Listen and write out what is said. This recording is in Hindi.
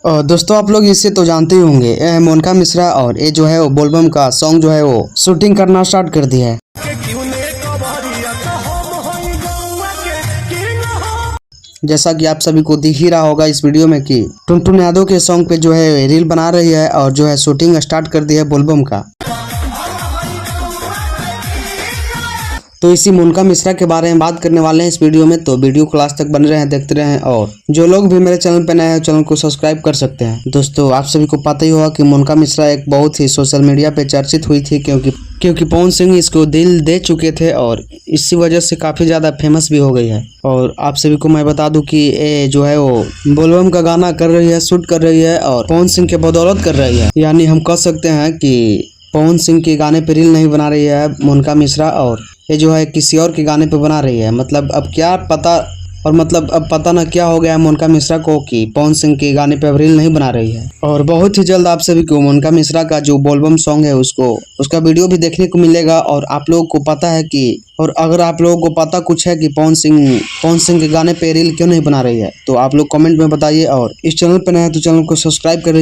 दोस्तों आप लोग इसे तो जानते ही होंगे, ये है मोनिका मिश्रा और ये जो है वो बोलबम का सॉन्ग जो है वो शूटिंग करना स्टार्ट कर दिया है। जैसा कि आप सभी को दिख ही रहा होगा इस वीडियो में कि टुनटुन यादव के सॉन्ग पे जो है रील बना रही है और जो है शूटिंग स्टार्ट कर दिया है बोलबम का। तो इसी मोनिका मिश्रा के बारे में बात करने वाले हैं इस वीडियो में, तो वीडियो को लास्ट तक बने रहें, देखते रहें। और जो लोग भी मेरे चैनल पे नए हैं चैनल को सब्सक्राइब कर सकते हैं। दोस्तों आप सभी को पता ही होगा कि मोनिका मिश्रा एक बहुत ही सोशल मीडिया पे चर्चित हुई थी क्योंकि पवन सिंह इसको दिल दे चुके थे और इसी वजह से काफ़ी ज़्यादा फेमस भी हो गई है। और आप सभी को मैं बता दूं कि ये जो है वो बोलबम का गाना कर रही है, शूट कर रही है और पवन सिंह के बदौलत कर रही है। यानी हम कह सकते हैं कि पवन सिंह के गाने पे रील नहीं बना रही है मोनिका मिश्रा, और ये जो है किसी और के गाने पे बना रही है। मतलब अब क्या पता, और मतलब अब पता ना क्या हो गया है मोनिका मिश्रा को कि पवन सिंह के गाने पे अब रील नहीं बना रही है। और बहुत ही जल्द आप सभी को मोनिका मिश्रा का जो बोलबम सॉन्ग है उसका वीडियो भी देखने को मिलेगा। और आप लोगों को पता है कि, और अगर आप लोगों को पता कुछ है कि पवन सिंह के गाने पे रील क्यों नहीं बना रही है तो आप लोग कमेंट में बताइए। और इस चैनल पे नए हैं तो चैनल को सब्सक्राइब करें।